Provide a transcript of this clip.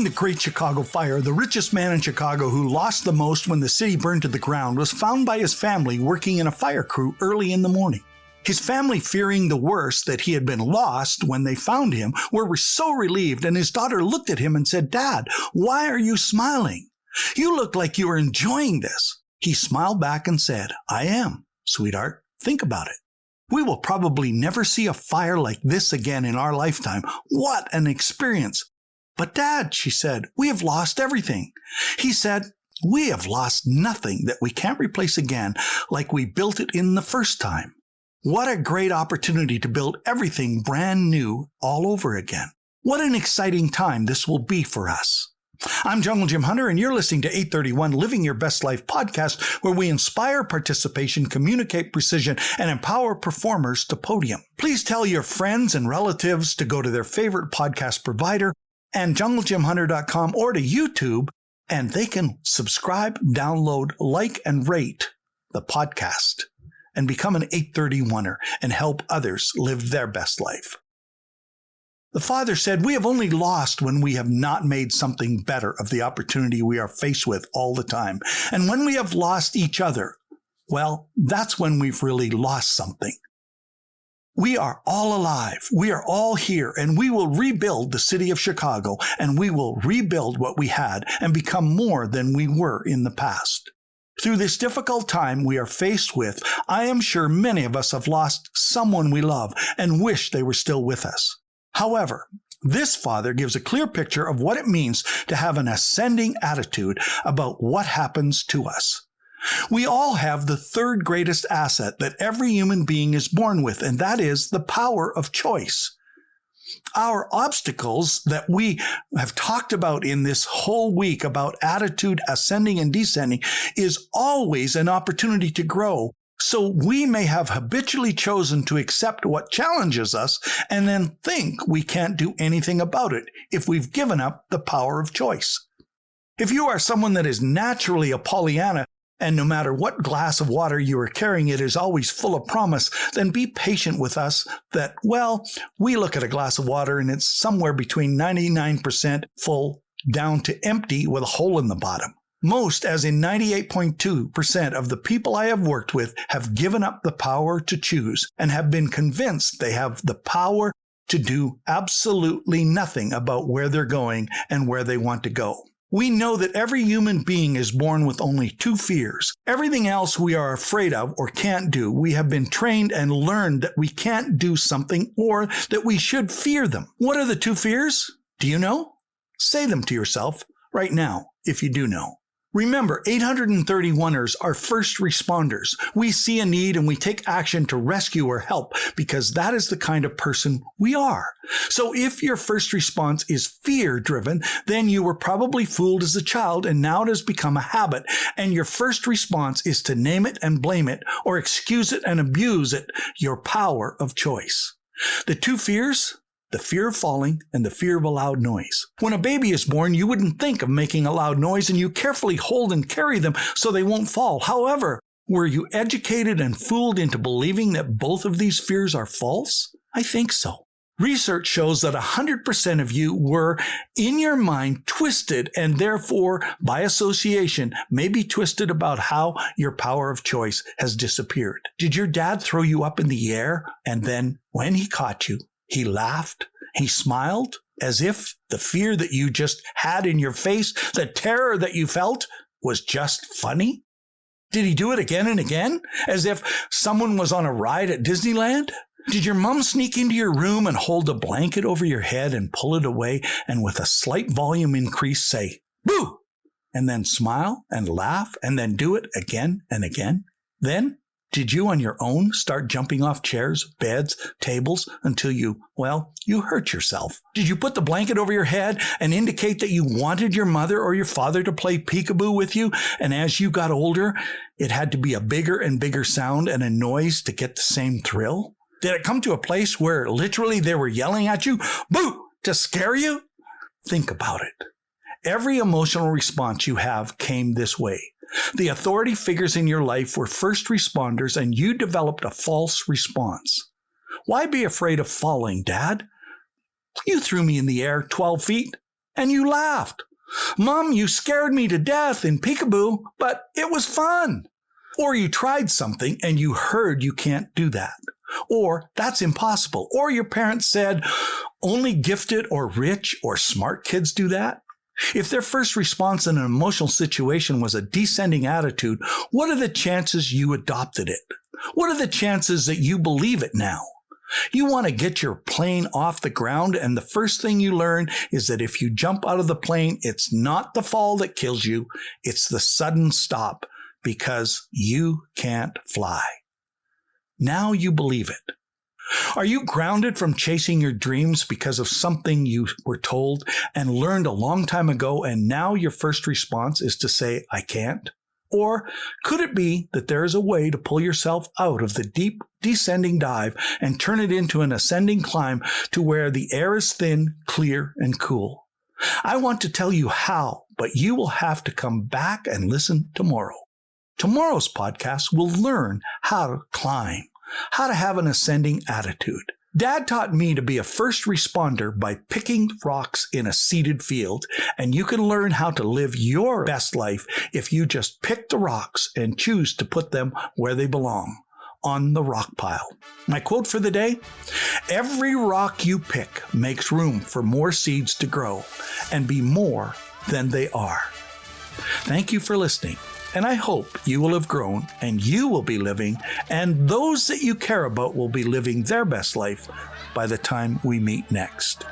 During the Great Chicago Fire, the richest man in Chicago who lost the most when the city burned to the ground was found by his family working in a fire crew early in the morning. His family, fearing the worst, that he had been lost when they found him, were so relieved, and his daughter looked at him and said, "Dad, why are you smiling? You look like you are enjoying this." He smiled back and said, "I am, sweetheart. Think about it. We will probably never see a fire like this again in our lifetime. What an experience." "But Dad," she said, "we have lost everything." He said, "We have lost nothing that we can't replace again like we built it in the first time. What a great opportunity to build everything brand new all over again. What an exciting time this will be for us." I'm Jungle Jim Hunter, and you're listening to 831 Living Your Best Life podcast, where we inspire participation, communicate precision, and empower performers to podium. Please tell your friends and relatives to go to their favorite podcast provider and junglejimhunter.com or to YouTube, and they can subscribe, download, like, and rate the podcast and become an 831er and help others live their best life. The father said, "We have only lost when we have not made something better of the opportunity we are faced with all the time. And when we have lost each other, well, that's when we've really lost something. We are all alive. We are all here, and we will rebuild the city of Chicago, and we will rebuild what we had and become more than we were in the past." Through this difficult time we are faced with, I am sure many of us have lost someone we love and wish they were still with us. However, this father gives a clear picture of what it means to have an ascending attitude about what happens to us. We all have the third greatest asset that every human being is born with, and that is the power of choice. Our obstacles that we have talked about in this whole week about attitude ascending and descending is always an opportunity to grow. So we may have habitually chosen to accept what challenges us and then think we can't do anything about it if we've given up the power of choice. If you are someone that is naturally a Pollyanna, and no matter what glass of water you are carrying, it is always full of promise, then be patient with us that, well, we look at a glass of water and it's somewhere between 99% full down to empty with a hole in the bottom. Most, as in 98.2% of the people I have worked with, have given up the power to choose and have been convinced they have the power to do absolutely nothing about where they're going and where they want to go. We know that every human being is born with only two fears. Everything else we are afraid of or can't do. We have been trained and learned that we can't do something or that we should fear them. What are the two fears? Do you know? Say them to yourself right now if you do know. Remember, 831ers are first responders. We see a need and we take action to rescue or help because that is the kind of person we are. So if your first response is fear-driven, then you were probably fooled as a child and now it has become a habit. And your first response is to name it and blame it or excuse it and abuse it, your power of choice. The two fears? The fear of falling and the fear of a loud noise. When a baby is born, you wouldn't think of making a loud noise and you carefully hold and carry them so they won't fall. However, were you educated and fooled into believing that both of these fears are false? I think so. Research shows that 100% of you were, in your mind, twisted and therefore, by association, may be twisted about how your power of choice has disappeared. Did your dad throw you up in the air and then, when he caught you, he laughed, he smiled, as if the fear that you just had in your face, the terror that you felt, was just funny? Did he do it again and again, as if someone was on a ride at Disneyland? Did your mom sneak into your room and hold a blanket over your head and pull it away and with a slight volume increase say, "Boo!" and then smile and laugh and then do it again and again? Then, did you on your own start jumping off chairs, beds, tables until you hurt yourself? Did you put the blanket over your head and indicate that you wanted your mother or your father to play peekaboo with you? And as you got older, it had to be a bigger and bigger sound and a noise to get the same thrill? Did it come to a place where literally they were yelling at you, "Boo!" to scare you? Think about it. Every emotional response you have came this way. The authority figures in your life were first responders and you developed a false response. Why be afraid of falling, Dad? You threw me in the air 12 feet. and you laughed. Mom, you scared me to death in peekaboo, but it was fun. Or you tried something and you heard you can't do that. Or that's impossible. Or your parents said, only gifted or rich or smart kids do that. If their first response in an emotional situation was a descending attitude, what are the chances you adopted it? What are the chances that you believe it now? You want to get your plane off the ground, and the first thing you learn is that if you jump out of the plane, it's not the fall that kills you, it's the sudden stop, because you can't fly. Now you believe it. Are you grounded from chasing your dreams because of something you were told and learned a long time ago, and now your first response is to say, I can't? Or could it be that there is a way to pull yourself out of the deep descending dive and turn it into an ascending climb to where the air is thin, clear, and cool? I want to tell you how, but you will have to come back and listen tomorrow. Tomorrow's podcast will learn how to climb, how to have an ascending attitude. Dad taught me to be a first responder by picking rocks in a seeded field, and you can learn how to live your best life if you just pick the rocks and choose to put them where they belong, on the rock pile. My quote for the day: every rock you pick makes room for more seeds to grow and be more than they are. Thank you for listening. And I hope you will have grown and you will be living, and those that you care about will be living their best life by the time we meet next.